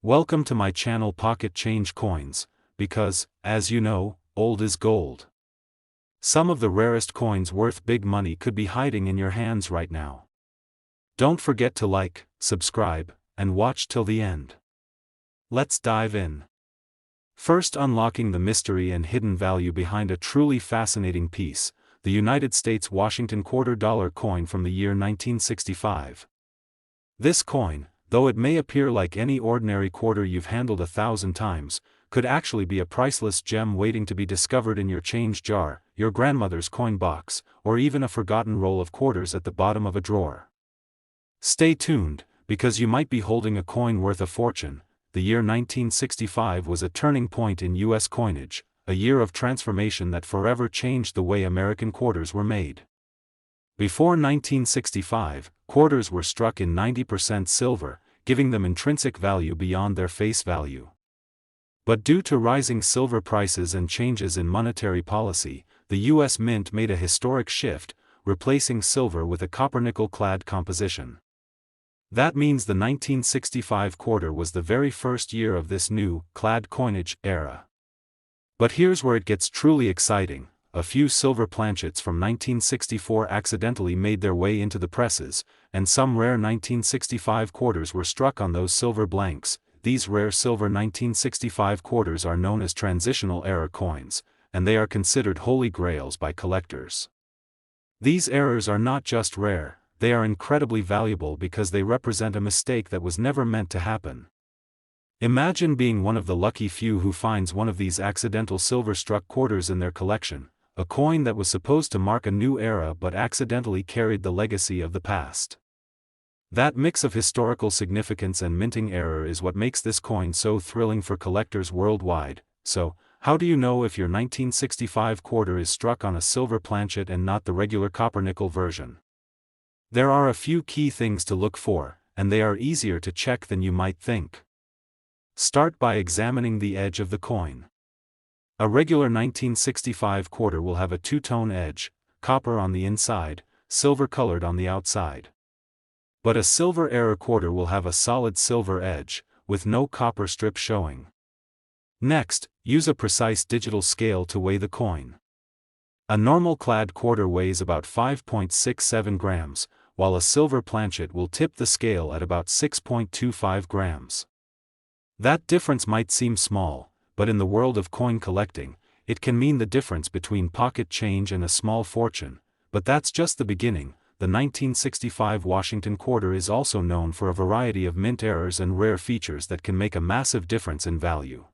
Welcome to my channel Pocket Change Coins, because, as you know, old is gold. Some of the rarest coins worth big money could be hiding in your hands right now. Don't forget to like, subscribe, and watch till the end. Let's dive in. First, unlocking the mystery and hidden value behind a truly fascinating piece, the United States Washington $quarter coin from the year 1965. This coin, though it may appear like any ordinary quarter you've handled 1,000 times, could actually be a priceless gem waiting to be discovered in your change jar, your grandmother's coin box, or even a forgotten roll of quarters at the bottom of a drawer. Stay tuned, because you might be holding a coin worth a fortune. The year 1965 was a turning point in U.S. coinage, a year of transformation that forever changed the way American quarters were made. Before 1965, quarters were struck in 90% silver, giving them intrinsic value beyond their face value. But due to rising silver prices and changes in monetary policy, the U.S. Mint made a historic shift, replacing silver with a copper-nickel-clad composition. That means the 1965 quarter was the very first year of this new, clad coinage era. But here's where it gets truly exciting. A few silver planchets from 1964 accidentally made their way into the presses, and some rare 1965 quarters were struck on those silver blanks. These rare silver 1965 quarters are known as transitional era coins, and they are considered holy grails by collectors. These errors are not just rare, they are incredibly valuable because they represent a mistake that was never meant to happen. Imagine being one of the lucky few who finds one of these accidental silver-struck quarters in their collection, a coin that was supposed to mark a new era but accidentally carried the legacy of the past. That mix of historical significance and minting error is what makes this coin so thrilling for collectors worldwide. So, how do you know if your 1965 quarter is struck on a silver planchet and not the regular copper-nickel version? There are a few key things to look for, and they are easier to check than you might think. Start by examining the edge of the coin. A regular 1965 quarter will have a two-tone edge, copper on the inside, silver-colored on the outside. But a silver era quarter will have a solid silver edge, with no copper strip showing. Next, use a precise digital scale to weigh the coin. A normal clad quarter weighs about 5.67 grams, while a silver planchet will tip the scale at about 6.25 grams. That difference might seem small, but in the world of coin collecting, it can mean the difference between pocket change and a small fortune. But that's just the beginning. The 1965 Washington quarter is also known for a variety of mint errors and rare features that can make a massive difference in value.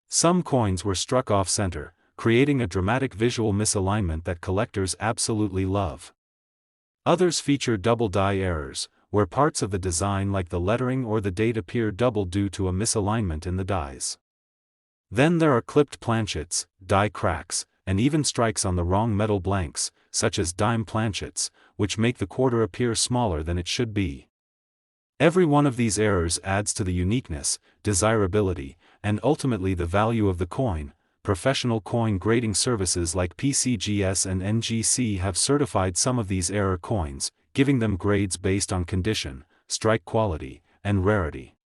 Some coins were struck off-center, creating a dramatic visual misalignment that collectors absolutely love. Others feature double die errors, where parts of the design like the lettering or the date appear double due to a misalignment in the dies. Then there are clipped planchets, die cracks, and even strikes on the wrong metal blanks, such as dime planchets, which make the quarter appear smaller than it should be. Every one of these errors adds to the uniqueness, desirability, and ultimately the value of the coin. Professional coin grading services like PCGS and NGC have certified some of these error coins, giving them grades based on condition, strike quality, and rarity.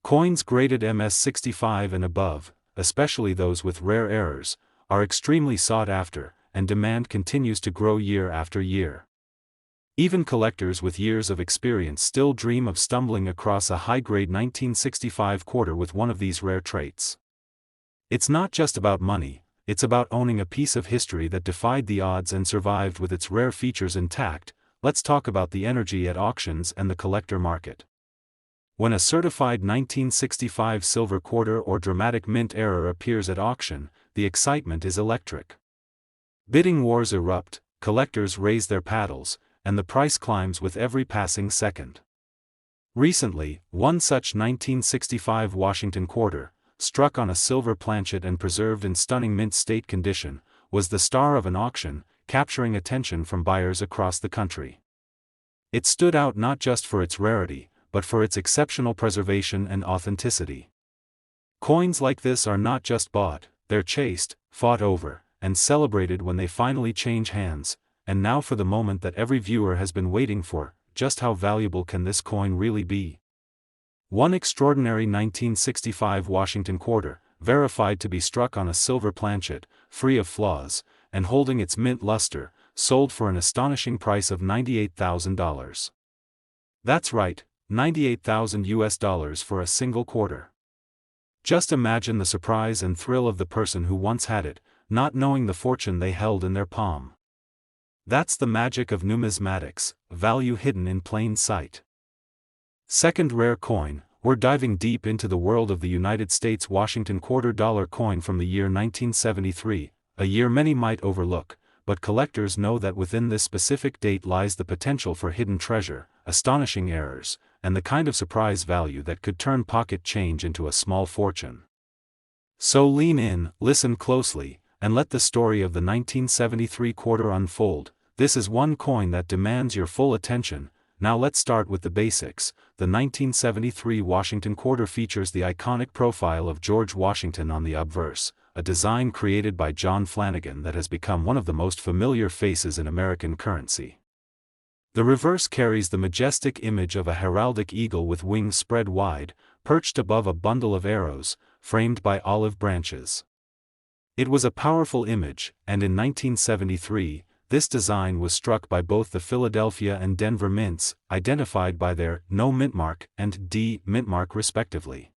Coins graded MS65 and above, especially those with rare errors, are extremely sought after, and demand continues to grow year after year. Even collectors with years of experience still dream of stumbling across a high-grade 1965 quarter with one of these rare traits. It's not just about money, it's about owning a piece of history that defied the odds and survived with its rare features intact. Let's talk about the energy at auctions and the collector market. When a certified 1965 silver quarter or dramatic mint error appears at auction, the excitement is electric. Bidding wars erupt, collectors raise their paddles, and the price climbs with every passing second. Recently, one such 1965 Washington quarter, struck on a silver planchet and preserved in stunning mint state condition, was the star of an auction, capturing attention from buyers across the country. It stood out not just for its rarity, but for its exceptional preservation and authenticity. Coins like this are not just bought, they're chased, fought over, and celebrated when they finally change hands. And now for the moment that every viewer has been waiting for: just how valuable can this coin really be? One extraordinary 1965 Washington quarter, verified to be struck on a silver planchet, free of flaws, and holding its mint luster, sold for an astonishing price of $98,000. That's right, $98,000 for a single quarter. Just imagine the surprise and thrill of the person who once had it, not knowing the fortune they held in their palm. That's the magic of numismatics, value hidden in plain sight. Second rare coin, we're diving deep into the world of the United States Washington $quarter coin from the year 1973, a year many might overlook, but collectors know that within this specific date lies the potential for hidden treasure, astonishing errors, and the kind of surprise value that could turn pocket change into a small fortune. So lean in, listen closely, and let the story of the 1973 quarter unfold. This is one coin that demands your full attention. Now let's start with the basics. The 1973 Washington quarter features the iconic profile of George Washington on the obverse, a design created by John Flanagan that has become one of the most familiar faces in American currency. The reverse carries the majestic image of a heraldic eagle with wings spread wide, perched above a bundle of arrows, framed by olive branches. It was a powerful image, and in 1973, this design was struck by both the Philadelphia and Denver mints, identified by their No Mint Mark and D Mint Mark respectively.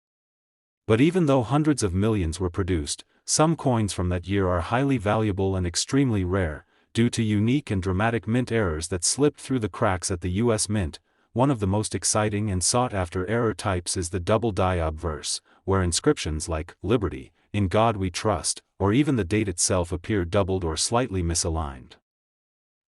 But even though hundreds of millions were produced, some coins from that year are highly valuable and extremely rare, due to unique and dramatic mint errors that slipped through the cracks at the U.S. Mint. One of the most exciting and sought-after error types is the double die obverse, where inscriptions like Liberty, In God We Trust, or even the date itself appear doubled or slightly misaligned.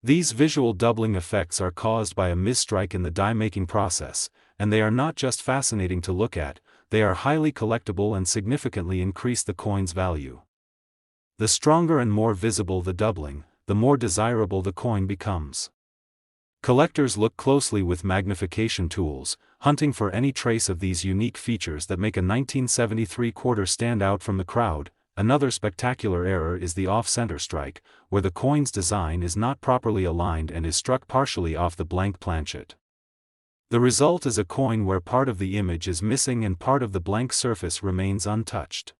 These visual doubling effects are caused by a misstrike in the die-making process, and they are not just fascinating to look at, they are highly collectible and significantly increase the coin's value. The stronger and more visible the doubling, the more desirable the coin becomes. Collectors look closely with magnification tools, hunting for any trace of these unique features that make a 1973 quarter stand out from the crowd. Another spectacular error is the off-center strike, where the coin's design is not properly aligned and is struck partially off the blank planchet. The result is a coin where part of the image is missing and part of the blank surface remains untouched.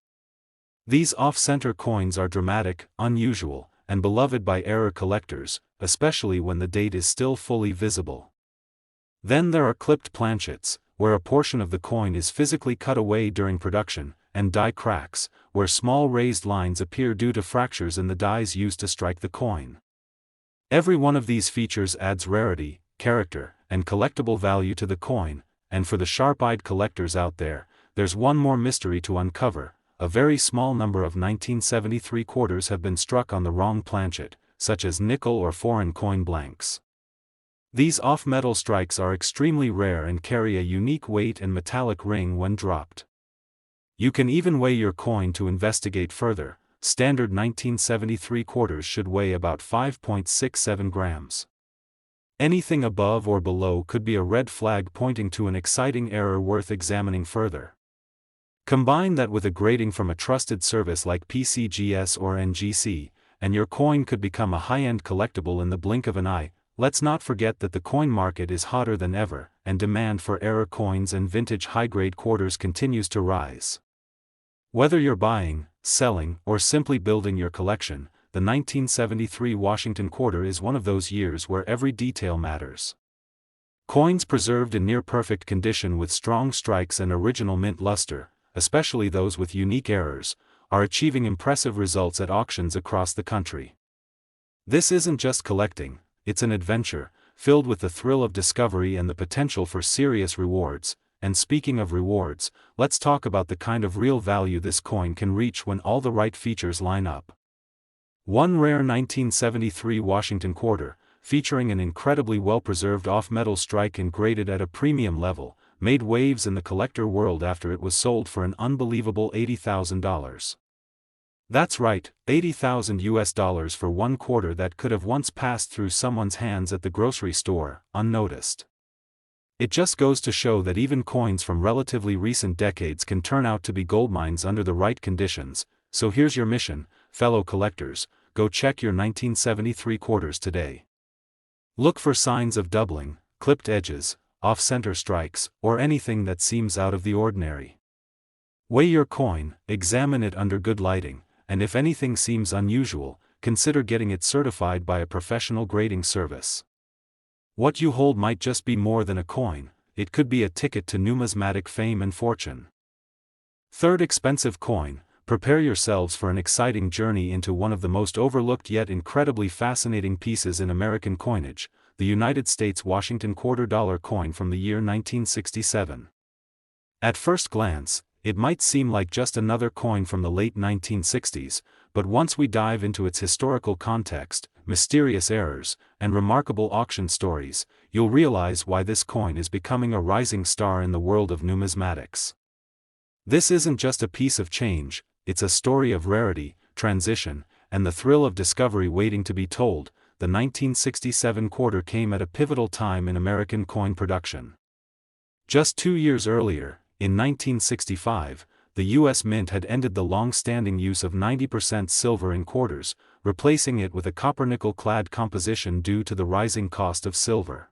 These off-center coins are dramatic, unusual, and beloved by error collectors, especially when the date is still fully visible. Then there are clipped planchets, where a portion of the coin is physically cut away during production, and die cracks, where small raised lines appear due to fractures in the dies used to strike the coin. Every one of these features adds rarity, character, and collectible value to the coin, and for the sharp-eyed collectors out there, there's one more mystery to uncover. A very small number of 1973 quarters have been struck on the wrong planchet, such as nickel or foreign coin blanks. These off-metal strikes are extremely rare and carry a unique weight and metallic ring when dropped. You can even weigh your coin to investigate further. Standard 1973 quarters should weigh about 5.67 grams. Anything above or below could be a red flag pointing to an exciting error worth examining further. Combine that with a grading from a trusted service like PCGS or NGC, and your coin could become a high-end collectible in the blink of an eye. Let's not forget that the coin market is hotter than ever, and demand for error coins and vintage high-grade quarters continues to rise. Whether you're buying, selling, or simply building your collection, the 1973 Washington quarter is one of those years where every detail matters. Coins preserved in near-perfect condition with strong strikes and original mint luster, especially those with unique errors, are achieving impressive results at auctions across the country. This isn't just collecting, it's an adventure, filled with the thrill of discovery and the potential for serious rewards. And speaking of rewards, let's talk about the kind of real value this coin can reach when all the right features line up. One rare 1973 Washington quarter, featuring an incredibly well-preserved off-metal strike engraved at a premium level, made waves in the collector world after it was sold for an unbelievable $80,000. That's right, $80,000 for one quarter that could have once passed through someone's hands at the grocery store, unnoticed. It just goes to show that even coins from relatively recent decades can turn out to be goldmines under the right conditions. So here's your mission, fellow collectors, go check your 1973 quarters today. Look for signs of doubling, clipped edges, off-center strikes, or anything that seems out of the ordinary. Weigh your coin, examine it under good lighting, and if anything seems unusual, consider getting it certified by a professional grading service. What you hold might just be more than a coin, it could be a ticket to numismatic fame and fortune. Third expensive coin. Prepare yourselves for an exciting journey into one of the most overlooked yet incredibly fascinating pieces in American coinage, the United States Washington $quarter coin from the year 1967. At first glance, it might seem like just another coin from the late 1960s, but once we dive into its historical context, mysterious errors, and remarkable auction stories, you'll realize why this coin is becoming a rising star in the world of numismatics. This isn't just a piece of change, it's a story of rarity, transition, and the thrill of discovery waiting to be told. The 1967 quarter came at a pivotal time in American coin production. Just 2 years earlier, in 1965, the U.S. Mint had ended the long-standing use of 90% silver in quarters, replacing it with a copper-nickel-clad composition due to the rising cost of silver.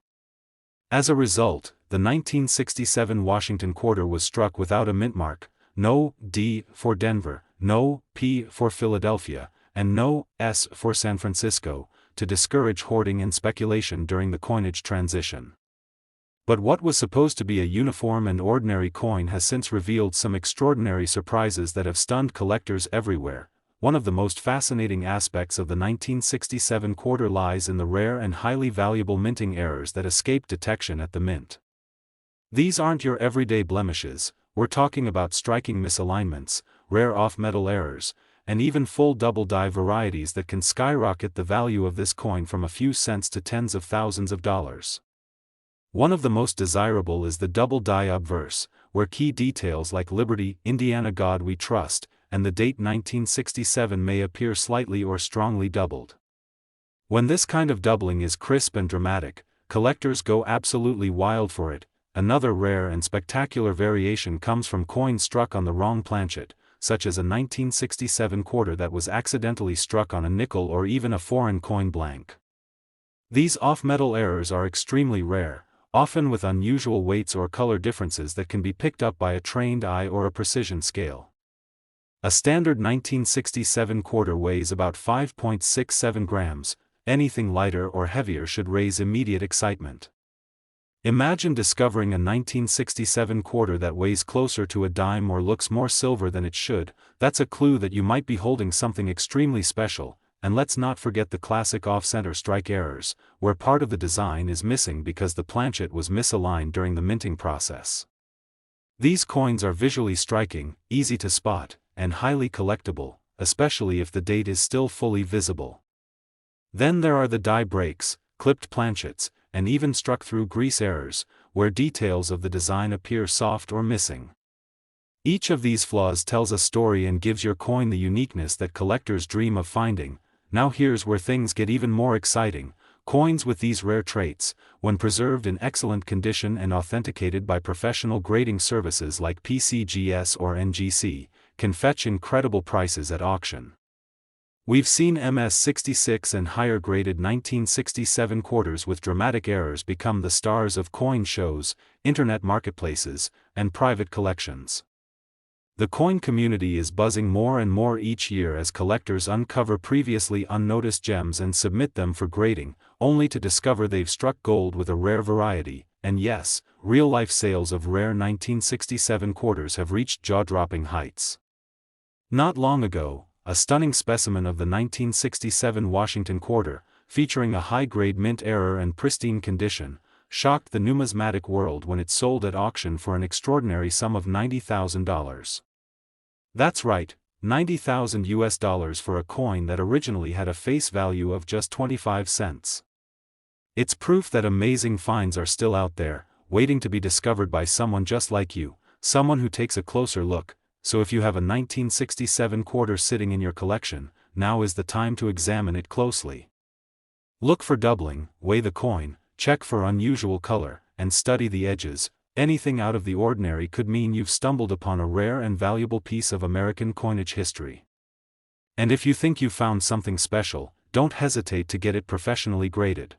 As a result, the 1967 Washington quarter was struck without a mint mark, no D for Denver, no P for Philadelphia, and no S for San Francisco, to discourage hoarding and speculation during the coinage transition. But what was supposed to be a uniform and ordinary coin has since revealed some extraordinary surprises that have stunned collectors everywhere. One of the most fascinating aspects of the 1967 quarter lies in the rare and highly valuable minting errors that escaped detection at the mint. These aren't your everyday blemishes, we're talking about striking misalignments, rare off-metal errors, and even full double-die varieties that can skyrocket the value of this coin from a few cents to tens of thousands of dollars. One of the most desirable is the double-die obverse, where key details like Liberty, Indiana God We Trust, and the date 1967 may appear slightly or strongly doubled. When this kind of doubling is crisp and dramatic, collectors go absolutely wild for it. Another rare and spectacular variation comes from coins struck on the wrong planchet, such as a 1967 quarter that was accidentally struck on a nickel or even a foreign coin blank. These off-metal errors are extremely rare, often with unusual weights or color differences that can be picked up by a trained eye or a precision scale. A standard 1967 quarter weighs about 5.67 grams, anything lighter or heavier should raise immediate excitement. Imagine discovering a 1967 quarter that weighs closer to a dime or looks more silver than it should. That's a clue that you might be holding something extremely special. And let's not forget the classic off-center strike errors, where part of the design is missing because the planchet was misaligned during the minting process. These coins are visually striking, easy to spot, and highly collectible, especially if the date is still fully visible. Then there are the die breaks, clipped planchets, and even struck-through grease errors, where details of the design appear soft or missing. Each of these flaws tells a story and gives your coin the uniqueness that collectors dream of finding. Now here's where things get even more exciting. Coins with these rare traits, when preserved in excellent condition and authenticated by professional grading services like PCGS or NGC, can fetch incredible prices at auction. We've seen MS-66 and higher-graded 1967 quarters with dramatic errors become the stars of coin shows, internet marketplaces, and private collections. The coin community is buzzing more and more each year as collectors uncover previously unnoticed gems and submit them for grading, only to discover they've struck gold with a rare variety. And yes, real-life sales of rare 1967 quarters have reached jaw-dropping heights. Not long ago, a stunning specimen of the 1967 Washington quarter, featuring a high-grade mint error and pristine condition, shocked the numismatic world when it sold at auction for an extraordinary sum of $90,000. That's right, $90,000 for a coin that originally had a face value of just 25 cents. It's proof that amazing finds are still out there, waiting to be discovered by someone just like you, someone who takes a closer look. So if you have a 1967 quarter sitting in your collection, now is the time to examine it closely. Look for doubling, weigh the coin, check for unusual color, and study the edges. Anything out of the ordinary could mean you've stumbled upon a rare and valuable piece of American coinage history. And if you think you found something special, don't hesitate to get it professionally graded.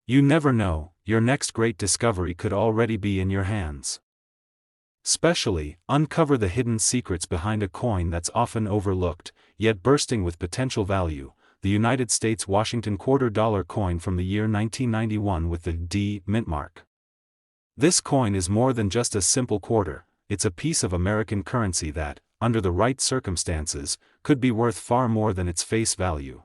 You never know, your next great discovery could already be in your hands. Especially, uncover the hidden secrets behind a coin that's often overlooked, yet bursting with potential value, the United States Washington $quarter coin from the year 1991 with the D mint mark. This coin is more than just a simple quarter, it's a piece of American currency that, under the right circumstances, could be worth far more than its face value.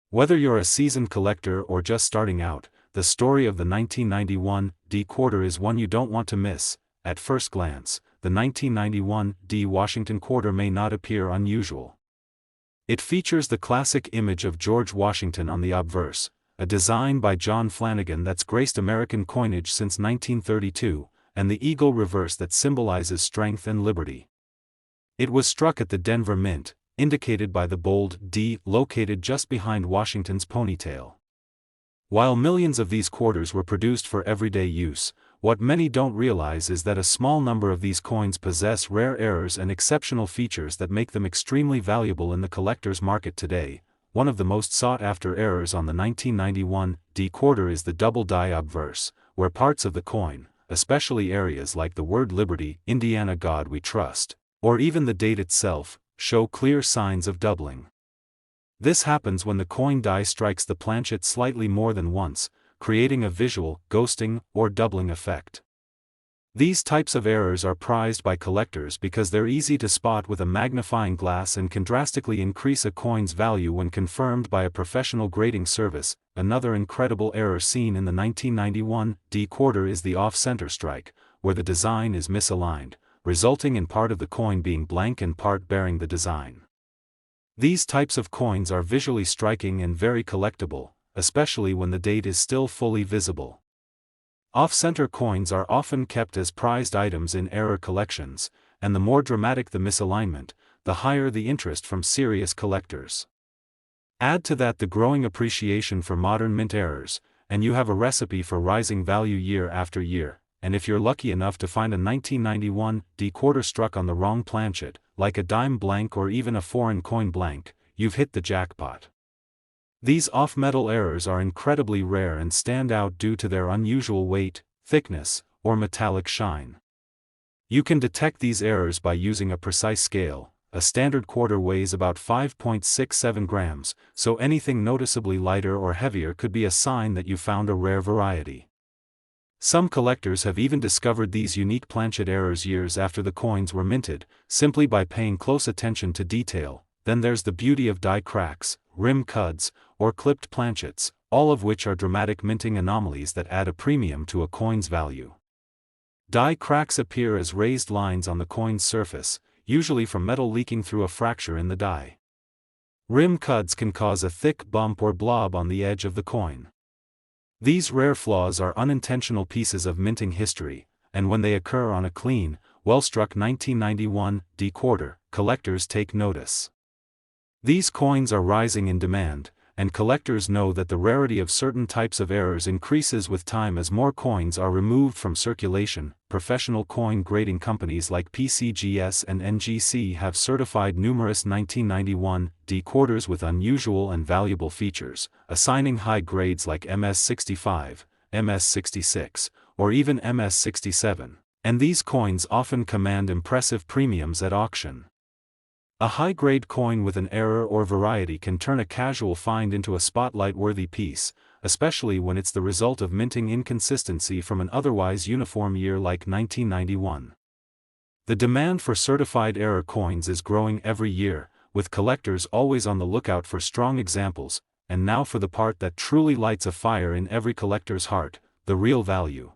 Whether you're a seasoned collector or just starting out, the story of the 1991 D quarter is one you don't want to miss. At first glance, the 1991 D Washington quarter may not appear unusual. It features the classic image of George Washington on the obverse, a design by John Flanagan that's graced American coinage since 1932, and the eagle reverse that symbolizes strength and liberty. It was struck at the Denver Mint, indicated by the bold D located just behind Washington's ponytail. While millions of these quarters were produced for everyday use, what many don't realize is that a small number of these coins possess rare errors and exceptional features that make them extremely valuable in the collector's market today. One of the most sought-after errors on the 1991 D quarter is the double die obverse, where parts of the coin, especially areas like the word Liberty, Indiana God We Trust, or even the date itself, show clear signs of doubling. This happens when the coin die strikes the planchet slightly more than once, creating a visual, ghosting, or doubling effect. These types of errors are prized by collectors because they're easy to spot with a magnifying glass and can drastically increase a coin's value when confirmed by a professional grading service. Another incredible error seen in the 1991 D quarter is the off-center strike, where the design is misaligned, resulting in part of the coin being blank and part bearing the design. These types of coins are visually striking and very collectible, especially when the date is still fully visible. Off-center coins are often kept as prized items in error collections, and the more dramatic the misalignment, the higher the interest from serious collectors. Add to that the growing appreciation for modern mint errors, and you have a recipe for rising value year after year. And if you're lucky enough to find a 1991 D quarter struck on the wrong planchet, like a dime blank or even a foreign coin blank, you've hit the jackpot. These off-metal errors are incredibly rare and stand out due to their unusual weight, thickness, or metallic shine. You can detect these errors by using a precise scale. A standard quarter weighs about 5.67 grams, so anything noticeably lighter or heavier could be a sign that you found a rare variety. Some collectors have even discovered these unique planchet errors years after the coins were minted, simply by paying close attention to detail. Then there's the beauty of die cracks, rim cuds, or clipped planchets, all of which are dramatic minting anomalies that add a premium to a coin's value. Die cracks appear as raised lines on the coin's surface, usually from metal leaking through a fracture in the die. Rim cuds can cause a thick bump or blob on the edge of the coin. These rare flaws are unintentional pieces of minting history, and when they occur on a clean, well-struck 1991 D quarter, collectors take notice. These coins are rising in demand, and collectors know that the rarity of certain types of errors increases with time as more coins are removed from circulation. Professional coin grading companies like PCGS and NGC have certified numerous 1991 D quarters with unusual and valuable features, assigning high grades like MS65, MS66, or even MS67, and these coins often command impressive premiums at auction. A high-grade coin with an error or variety can turn a casual find into a spotlight-worthy piece, especially when it's the result of minting inconsistency from an otherwise uniform year like 1991. The demand for certified error coins is growing every year, with collectors always on the lookout for strong examples, and now for the part that truly lights a fire in every collector's heart, the real value.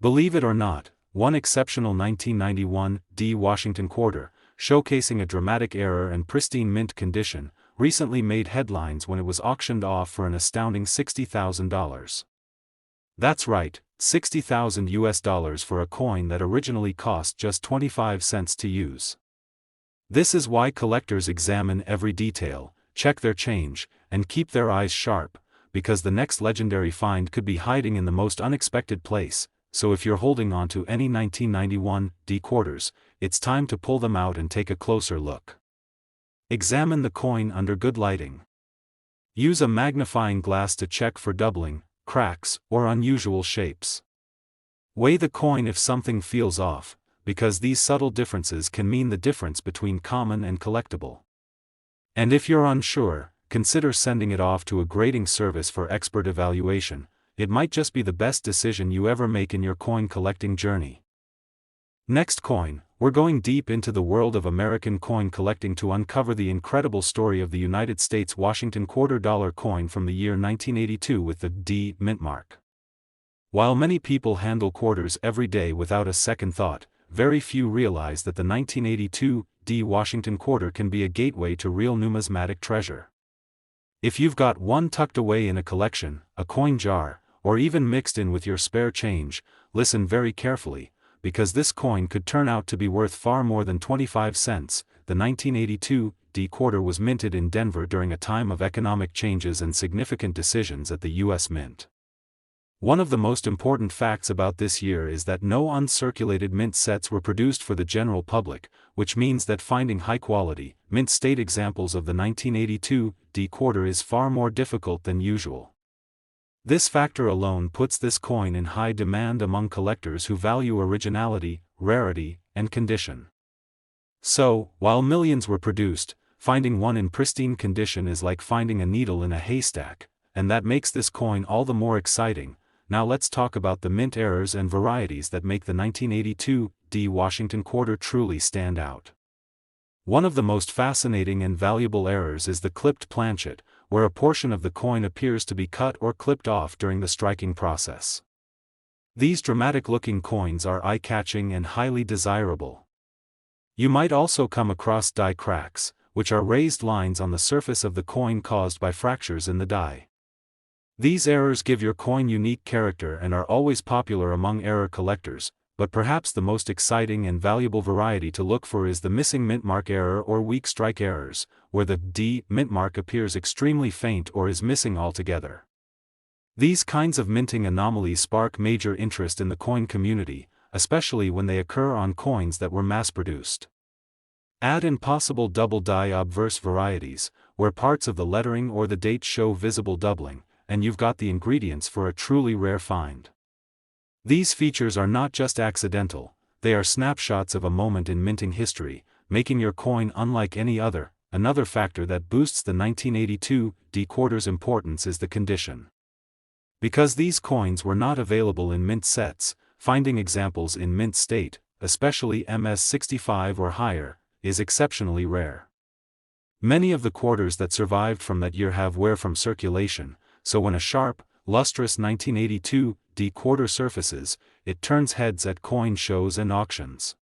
Believe it or not, one exceptional 1991 D Washington quarter, showcasing a dramatic error and pristine mint condition, recently made headlines when it was auctioned off for an astounding $60,000. That's right, $60,000 US for a coin that originally cost just 25 cents to use. This is why collectors examine every detail, check their change, and keep their eyes sharp, because the next legendary find could be hiding in the most unexpected place. So if you're holding on to any 1991 D quarters, it's time to pull them out and take a closer look. Examine the coin under good lighting. Use a magnifying glass to check for doubling, cracks, or unusual shapes. Weigh the coin if something feels off, because these subtle differences can mean the difference between common and collectible. And if you're unsure, consider sending it off to a grading service for expert evaluation. It might just be the best decision you ever make in your coin collecting journey. Next coin, we're going deep into the world of American coin collecting to uncover the incredible story of the United States Washington $quarter coin from the year 1982 with the D mint mark. While many people handle quarters every day without a second thought, very few realize that the 1982 D Washington quarter can be a gateway to real numismatic treasure. If you've got one tucked away in a collection, a coin jar, or even mixed in with your spare change, listen very carefully, because this coin could turn out to be worth far more than 25 cents. The 1982 D quarter was minted in Denver during a time of economic changes and significant decisions at the U.S. Mint. One of the most important facts about this year is that no uncirculated mint sets were produced for the general public, which means that finding high-quality, mint-state examples of the 1982 D quarter is far more difficult than usual. This factor alone puts this coin in high demand among collectors who value originality, rarity, and condition. So, while millions were produced, finding one in pristine condition is like finding a needle in a haystack, and that makes this coin all the more exciting. Now let's talk about the mint errors and varieties that make the 1982 D Washington quarter truly stand out. One of the most fascinating and valuable errors is the clipped planchet, where a portion of the coin appears to be cut or clipped off during the striking process. These dramatic-looking coins are eye-catching and highly desirable. You might also come across die cracks, which are raised lines on the surface of the coin caused by fractures in the die. These errors give your coin unique character and are always popular among error collectors, but perhaps the most exciting and valuable variety to look for is the missing mint mark error or weak strike errors, where the D mint mark appears extremely faint or is missing altogether. These kinds of minting anomalies spark major interest in the coin community, especially when they occur on coins that were mass-produced. Add in possible double die obverse varieties, where parts of the lettering or the date show visible doubling, and you've got the ingredients for a truly rare find. These features are not just accidental, they are snapshots of a moment in minting history, making your coin unlike any other. Another factor that boosts the 1982 D quarter's importance is the condition. Because these coins were not available in mint sets, finding examples in mint state, especially MS65 or higher, is exceptionally rare. Many of the quarters that survived from that year have wear from circulation, so when a sharp, lustrous 1982 D quarter surfaces, it turns heads at coin shows and auctions.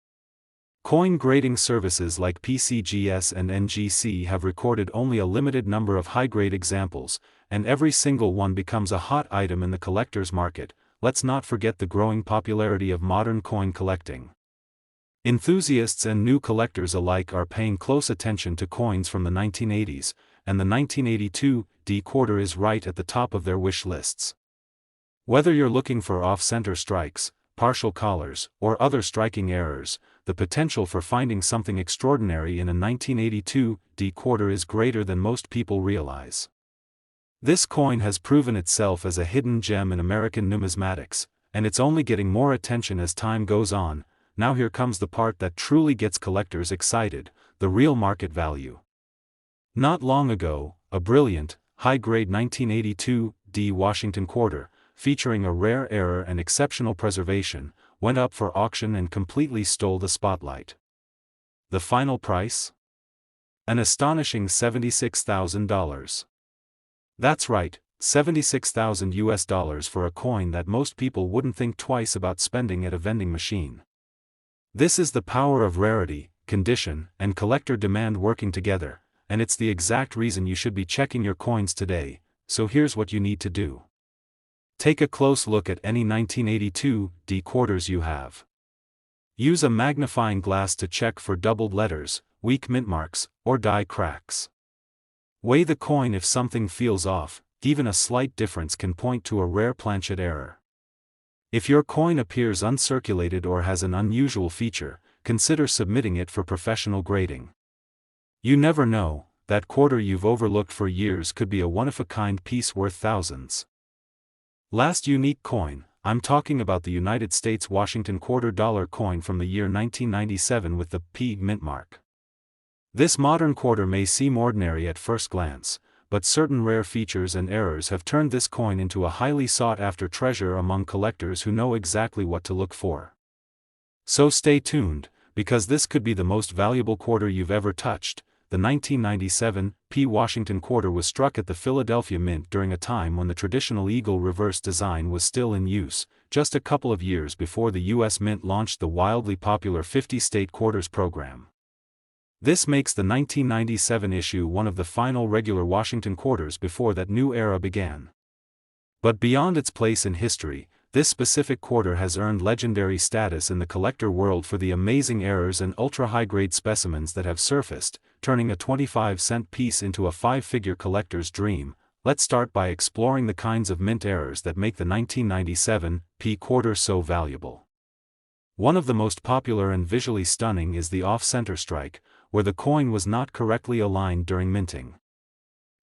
Coin grading services like PCGS and NGC have recorded only a limited number of high-grade examples, and every single one becomes a hot item in the collector's market. Let's not forget the growing popularity of modern coin collecting. Enthusiasts and new collectors alike are paying close attention to coins from the 1980s, and the 1982 D quarter is right at the top of their wish lists. Whether you're looking for off-center strikes, partial collars, or other striking errors, the potential for finding something extraordinary in a 1982 D quarter is greater than most people realize. This coin has proven itself as a hidden gem in American numismatics, and it's only getting more attention as time goes on. Now here comes the part that truly gets collectors excited, the real market value. Not long ago, a brilliant, high-grade 1982 D Washington quarter, featuring a rare error and exceptional preservation, went up for auction and completely stole the spotlight. The final price? An astonishing $76,000. That's right, $76,000 for a coin that most people wouldn't think twice about spending at a vending machine. This is the power of rarity, condition, and collector demand working together, and it's the exact reason you should be checking your coins today. So here's what you need to do. Take a close look at any 1982 D quarters you have. Use a magnifying glass to check for doubled letters, weak mint marks, or die cracks. Weigh the coin if something feels off. Even a slight difference can point to a rare planchet error. If your coin appears uncirculated or has an unusual feature, consider submitting it for professional grading. You never know, that quarter you've overlooked for years could be a one-of-a-kind piece worth thousands. Last unique coin, I'm talking about the United States Washington $quarter coin from the year 1997 with the P mint mark. This modern quarter may seem ordinary at first glance, but certain rare features and errors have turned this coin into a highly sought-after treasure among collectors who know exactly what to look for. So stay tuned, because this could be the most valuable quarter you've ever touched. The 1997 P Washington quarter was struck at the Philadelphia Mint during a time when the traditional eagle reverse design was still in use, just a couple of years before the U.S. Mint launched the wildly popular 50-state quarters program. This makes the 1997 issue one of the final regular Washington quarters before that new era began. But beyond its place in history, this specific quarter has earned legendary status in the collector world for the amazing errors and ultra-high-grade specimens that have surfaced, turning a 25-cent piece into a five-figure collector's dream. Let's start by exploring the kinds of mint errors that make the 1997 P quarter so valuable. One of the most popular and visually stunning is the off-center strike, where the coin was not correctly aligned during minting.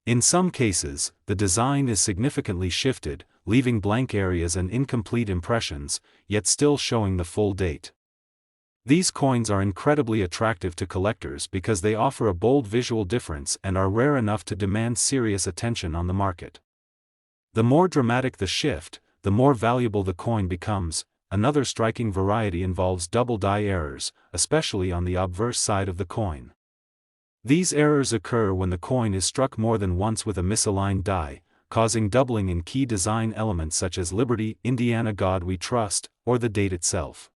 In some cases, the design is significantly shifted, leaving blank areas and incomplete impressions, yet still showing the full date. These coins are incredibly attractive to collectors because they offer a bold visual difference and are rare enough to demand serious attention on the market. The more dramatic the shift, the more valuable the coin becomes. Another striking variety involves double die errors, especially on the obverse side of the coin. These errors occur when the coin is struck more than once with a misaligned die, causing doubling in key design elements such as Liberty, Indiana God We Trust, or the date itself.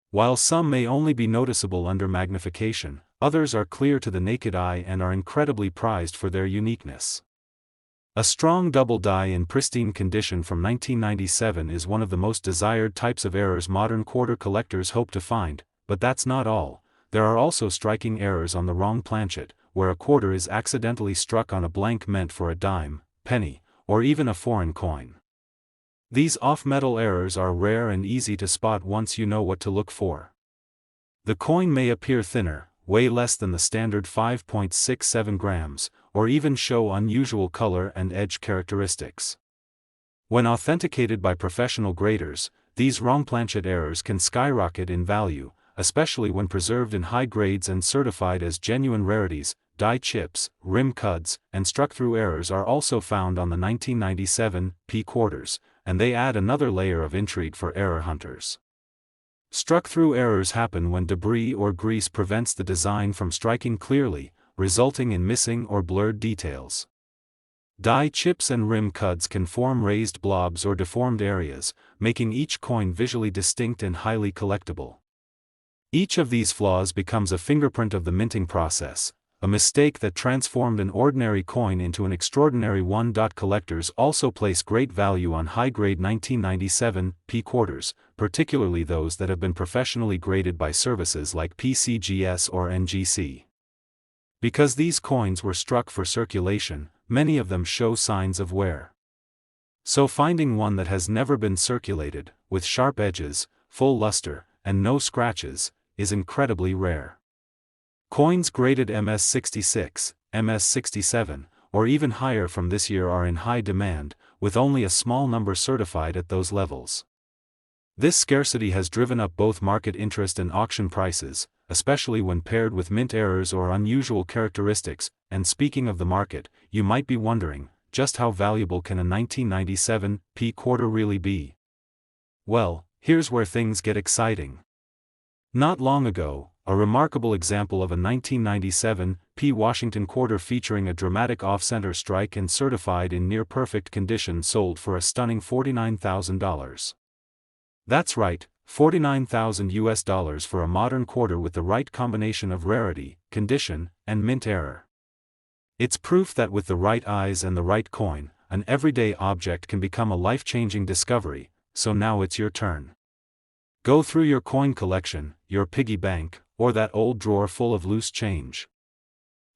While some may only be noticeable under magnification, others are clear to the naked eye and are incredibly prized for their uniqueness. A strong double die in pristine condition from 1997 is one of the most desired types of errors modern quarter collectors hope to find, but that's not all. There are also striking errors on the wrong planchet, where a quarter is accidentally struck on a blank meant for a dime, penny, or even a foreign coin. These off-metal errors are rare and easy to spot once you know what to look for. The coin may appear thinner, weigh less than the standard 5.67 grams, or even show unusual color and edge characteristics. When authenticated by professional graders, these wrong planchet errors can skyrocket in value, especially when preserved in high grades and certified as genuine rarities. Die chips, rim cuts, and struck-through errors are also found on the 1997 P quarters, and they add another layer of intrigue for error hunters. Struck-through errors happen when debris or grease prevents the design from striking clearly, resulting in missing or blurred details. Die chips and rim cuts can form raised blobs or deformed areas, making each coin visually distinct and highly collectible. Each of these flaws becomes a fingerprint of the minting process, a mistake that transformed an ordinary coin into an extraordinary one. Collectors also place great value on high-grade 1997 P quarters, particularly those that have been professionally graded by services like PCGS or NGC. Because these coins were struck for circulation, many of them show signs of wear. So finding one that has never been circulated, with sharp edges, full luster, and no scratches, is incredibly rare. Coins graded MS66, MS67, or even higher from this year are in high demand, with only a small number certified at those levels. This scarcity has driven up both market interest and auction prices, especially when paired with mint errors or unusual characteristics. And speaking of the market, you might be wondering, just how valuable can a 1997 P quarter really be? Well, here's where things get exciting. Not long ago, a remarkable example of a 1997 P Washington quarter featuring a dramatic off-center strike and certified in near-perfect condition sold for a stunning $49,000. That's right, $49,000 for a modern quarter with the right combination of rarity, condition, and mint error. It's proof that with the right eyes and the right coin, an everyday object can become a life-changing discovery. So now it's your turn. Go through your coin collection, your piggy bank, or that old drawer full of loose change.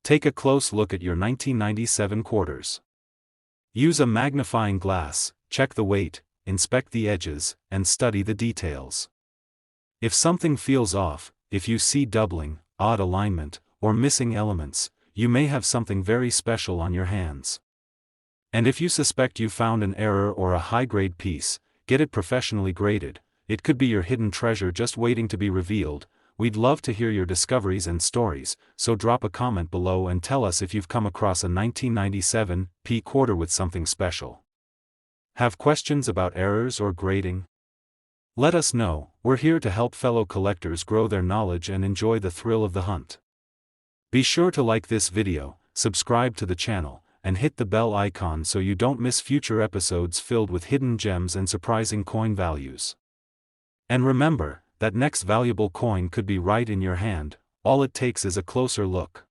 Take a close look at your 1997 quarters. Use a magnifying glass, check the weight, inspect the edges, and study the details. If something feels off, if you see doubling, odd alignment, or missing elements, you may have something very special on your hands. And if you suspect you found an error or a high-grade piece, get it professionally graded. It could be your hidden treasure just waiting to be revealed. We'd love to hear your discoveries and stories, so drop a comment below and tell us if you've come across a 1997 P quarter with something special. Have questions about errors or grading? Let us know. We're here to help fellow collectors grow their knowledge and enjoy the thrill of the hunt. Be sure to like this video, subscribe to the channel, and hit the bell icon so you don't miss future episodes filled with hidden gems and surprising coin values. And remember, that next valuable coin could be right in your hand. All it takes is a closer look.